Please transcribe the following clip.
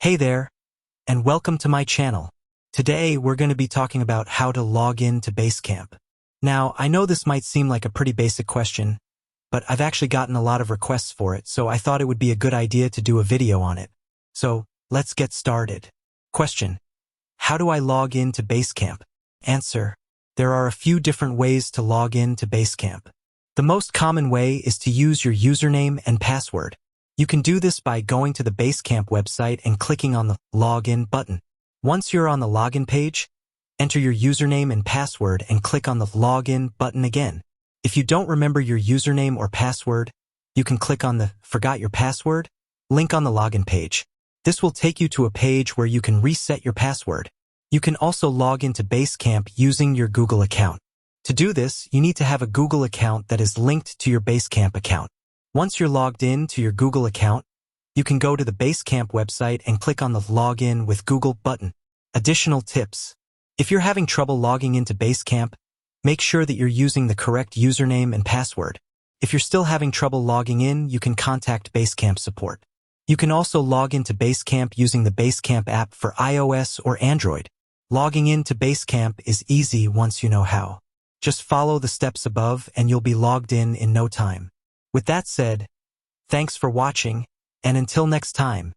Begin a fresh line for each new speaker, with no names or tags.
Hey there, and welcome to my channel. Today, we're going to be talking about how to log in to Basecamp. Now, I know this might seem like a pretty basic question, but I've actually gotten a lot of requests for it, so I thought it would be a good idea to do a video on it. So, let's get started. Question: how do I log in to Basecamp? Answer: there are a few different ways to log in to Basecamp. The most common way is to use your username and password. You can do this by going to the Basecamp website and clicking on the Login button. Once you're on the login page, enter your username and password and click on the Login button again. If you don't remember your username or password, you can click on the Forgot Your Password link on the login page. This will take you to a page where you can reset your password. You can also log into Basecamp using your Google account. To do this, you need to have a Google account that is linked to your Basecamp account. Once you're logged in to your Google account, you can go to the Basecamp website and click on the Login with Google button. Additional tips: if you're having trouble logging into Basecamp, make sure that you're using the correct username and password. If you're still having trouble logging in, you can contact Basecamp support. You can also log into Basecamp using the Basecamp app for iOS or Android. Logging into Basecamp is easy once you know how. Just follow the steps above and you'll be logged in no time. With that said, thanks for watching, and until next time.